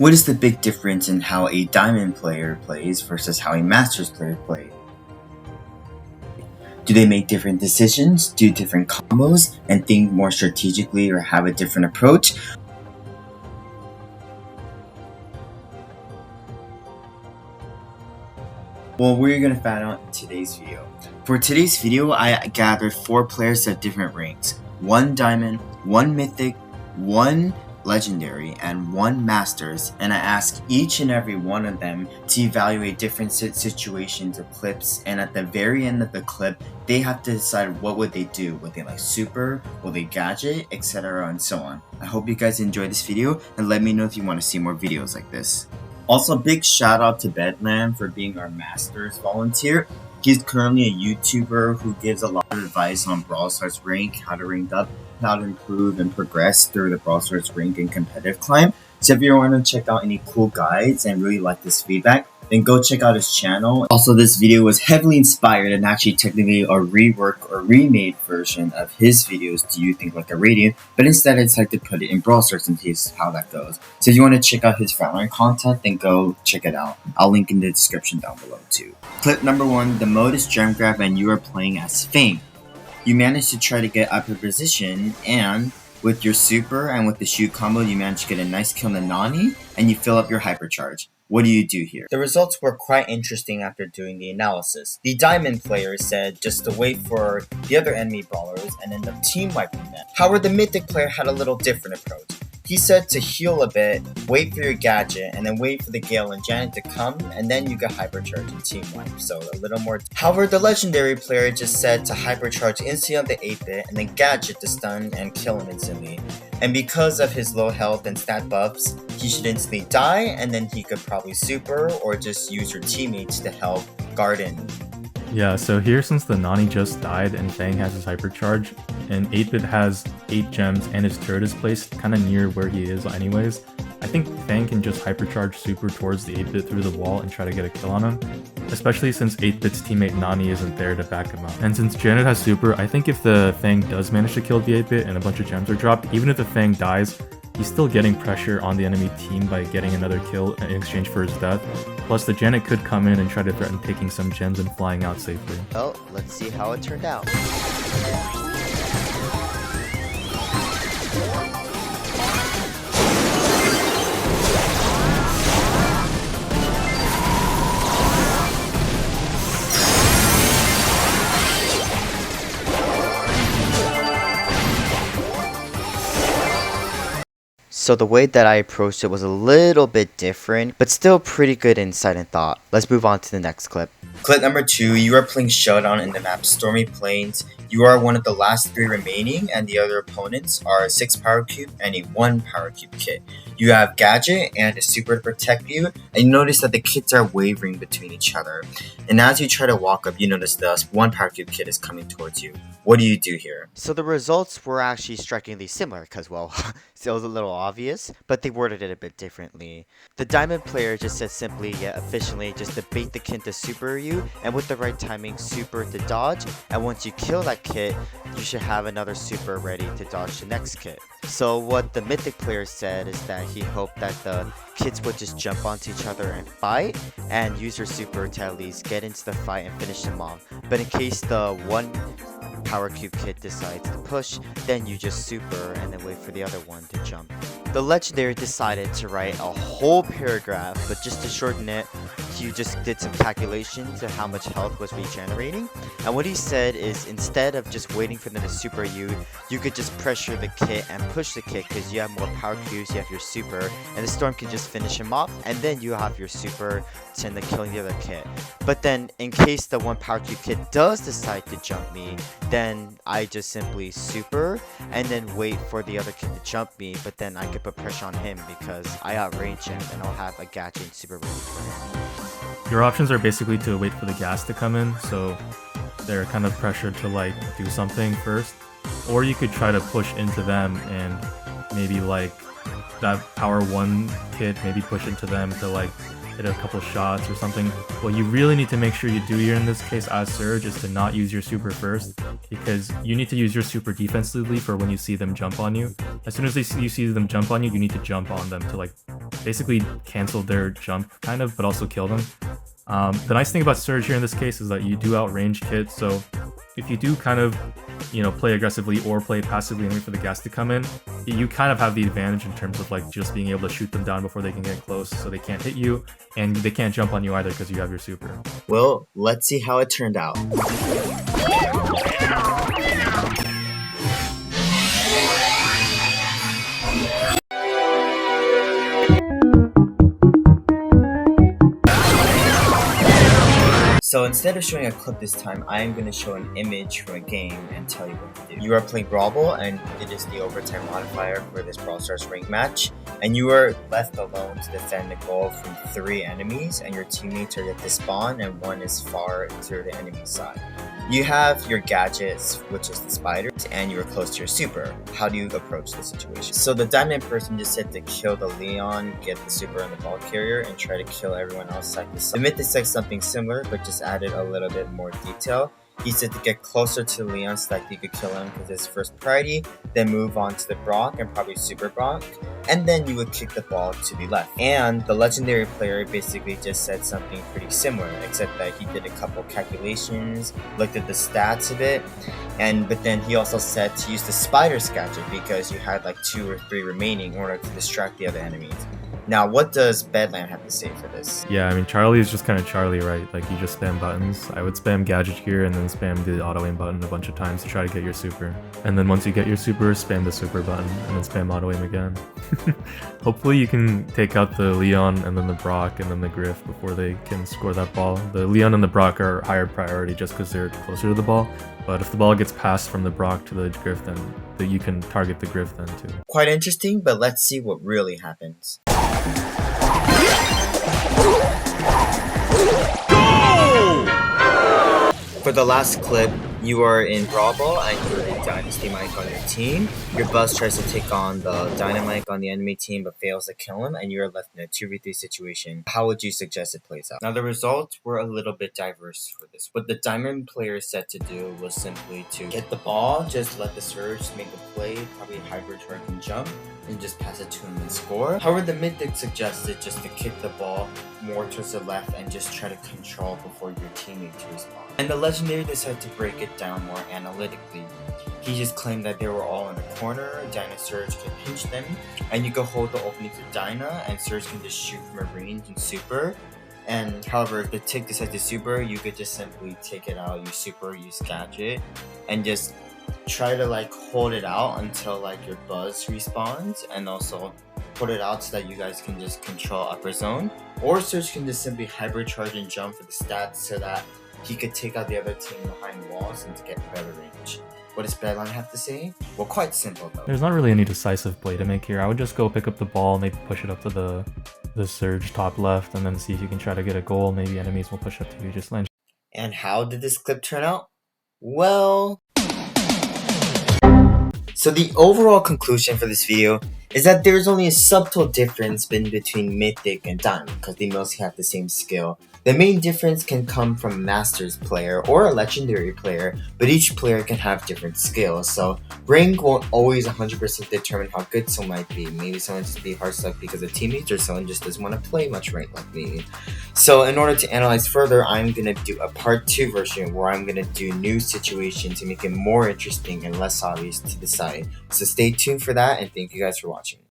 What is the big difference in how a diamond player plays versus how a masters player plays? Do they make different decisions, do different combos, and think more strategically or have a different approach? Well, we're gonna find out in today's video. For today's video, I gathered 4 players of different ranks. 1 diamond, 1 mythic, 1 legendary, and 1 masters, and I asked each and every one of them to evaluate different situations or clips, and at the very end of the clip, they have to decide what would they do. Would they like super, will they gadget, etc. and so on. I hope you guys enjoyed this video, and let me know if you want to see more videos like this. Also, big shout out to Bedlam for being our Masters volunteer. He's currently a YouTuber who gives a lot of advice on Brawl Stars rank, how to rank up, how to improve and progress through the Brawl Stars rank and competitive climb. So if you want to check out any cool guides and really like this feedback, then go check out his channel. Also, this video was heavily inspired and actually technically a rework or remade version of his videos, Do You Think Like a Radiant? But instead I decided to put it in Brawl Stars and see how that goes. So if you want to check out his Valorant content, then go check it out. I'll link in the description down below too. Clip number 1, the mode is Gem Grab and you are playing as Fang. You manage to try to get upper position, and with your super and with the shoot combo, you manage to get a nice kill on the Nani, and you fill up your hypercharge. What do you do here? The results were quite interesting after doing the analysis. The diamond player said just to wait for the other enemy brawlers and end up team wiping them. However, the mythic player had a little different approach. He said to heal a bit, wait for your gadget, and then wait for the Gale and Janet to come, and then you get hypercharge and team wipe, so a little more. However, the legendary player just said to hypercharge instantly on the 8-bit, and then gadget to stun and kill him instantly. And because of his low health and stat buffs, he should instantly die, and then he could probably super, or just use your teammates to help Garden. Yeah, so here since the Nani just died and Fang has his hypercharge, and 8-bit has 8 gems and his turret is placed kind of near where he is anyways, I think Fang can just hypercharge super towards the 8-bit through the wall and try to get a kill on him, especially since 8-bit's teammate Nani isn't there to back him up. And since Janet has super, I think if the Fang does manage to kill the 8-bit and a bunch of gems are dropped, even if the Fang dies, he's still getting pressure on the enemy team by getting another kill in exchange for his death. Plus, the Janet could come in and try to threaten taking some gems and flying out safely. Well, let's see how it turned out. So the way that I approached it was a little bit different, but still pretty good insight and thought. Let's move on to the next clip. Clip number 2, you are playing Showdown in the map Stormy Plains. You are one of the last 3 remaining, and the other opponents are a 6 power cube and a 1 power cube kit. You have gadget and a super to protect you, and you notice that the kits are wavering between each other. And as you try to walk up, you notice the 1 power cube kit is coming towards you. What do you do here? So the results were actually strikingly similar because, well, it was a little obvious, but they worded it a bit differently. The diamond player just said simply yet efficiently just to bait the kit to super you, and with the right timing, super to dodge, and once you kill that kit, you should have another super ready to dodge the next kit. So what the mythic player said is that he hoped that the kits would just jump onto each other and fight, and use your super to at least get into the fight and finish them off. But in case the 1 power cube kit decides to push, then you just super and then wait for the other one to jump. The legendary decided to write a whole paragraph, but just to shorten it, he just did some calculations of how much health was regenerating, and what he said is instead of just waiting for them to super you, you could just pressure the kit and push the kit because you have more power cubes, you have your super, and the storm can just finish him off, and then you have your super to end up killing the other kit. But then in case the 1 power cube kit does decide to jump me, then I just simply super and then wait for the other kid to jump me, but then I could put pressure on him because I outrange him and I'll have a gadget and super ready for him. Your options are basically to wait for the gas to come in, so they're kind of pressured to like do something first, or you could try to push into them and maybe like that power 1 kit, maybe push into them to like hit a couple shots or something. What you really need to make sure you do here in this case as Surge is to not use your super first, because you need to use your super defensively for when you see them jump on you. As soon as you see them jump on you, you need to jump on them to like basically cancel their jump kind of, but also kill them. The nice thing about Surge here in this case is that you do outrange Kit, so if you do kind of, you know, play aggressively or play passively and wait for the gas to come in, you kind of have the advantage in terms of like just being able to shoot them down before they can get close, so they can't hit you, and they can't jump on you either because you have your super. Well, let's see how it turned out. So instead of showing a clip this time, I am going to show an image from a game and tell you what to do. You are playing Brawl Ball, and it is the overtime modifier for this Brawl Stars ranked match, and you are left alone to defend the goal from 3 enemies, and your teammates are yet to spawn, and 1 is far to the enemy side. You have your gadgets, which is the spiders, and you are close to your super. How do you approach the situation? So the diamond person just said to kill the Leon, get the super on the ball carrier, and try to kill everyone else side to side. The mythic said something similar, but just added a little bit more detail. He said to get closer to Leon so that you could kill him because it's first priority, then move on to the Brock and probably Super Brock, and then you would kick the ball to the left. And the legendary player basically just said something pretty similar, except that he did a couple calculations, looked at the stats a bit, but then he also said to use the spider's gadget because you had like 2 or 3 remaining in order to distract the other enemies. Now, what does Bedlam have to say for this? Yeah, I mean, Charlie is just kind of Charlie, right? Like, you just spam buttons. I would spam gadget here and then spam the auto aim button a bunch of times to try to get your super. And then once you get your super, spam the super button and then spam auto aim again. Hopefully you can take out the Leon and then the Brock and then the Griff before they can score that ball. The Leon and the Brock are higher priority just because they're closer to the ball. But if the ball gets passed from the Brock to the Griff, then you can target the Griff then too. Quite interesting, but let's see what really happens. For the last clip, you are in Brawl Ball and you're in Dynasty Mike on your team. Your Buzz tries to take on the Dynamite on the enemy team but fails to kill him, and you're left in a 2v3 situation. How would you suggest it plays out? Now the results were a little bit diverse for this. What the Diamond player said to do was simply to get the ball, just let the Surge make a play, probably hybrid charge and jump, and just pass it to him and score. However, the Mythic suggested just to kick the ball more towards the left and just try to control before your teammate to respond. And the Legendary decided to break it down more analytically. He just claimed that they were all in the corner, Dyna Surge can pinch them, and you can hold the opening to Dyna, and Surge can just shoot from a range and super. And however, if the Tick decides to super, you could just simply take it out, use super, use gadget, and just try to like hold it out until like your Buzz respawns, and also put it out so that you guys can just control upper zone. Or Surge can just simply hybrid charge and jump for the stats so that he could take out the other team behind walls and to get better range. What does Bedlam have to say? Well, quite simple though. There's not really any decisive play to make here. I would just go pick up the ball, maybe push it up to the Surge top left, and then see if you can try to get a goal. Maybe enemies will push up to you, just land. And how did this clip turn out? Well, so the overall conclusion for this video is that there's only a subtle difference between Mythic and Diamond because they mostly have the same skill. The main difference can come from a Masters player or a Legendary player, but each player can have different skills, so rank won't always 100% determine how good someone might be. Maybe someone just be hard stuck because of teammates, or someone just doesn't want to play much rank like me. So in order to analyze further, I'm going to do a part 2 version where I'm going to do new situations to make it more interesting and less obvious to decide. So stay tuned for that, and thank you guys for watching.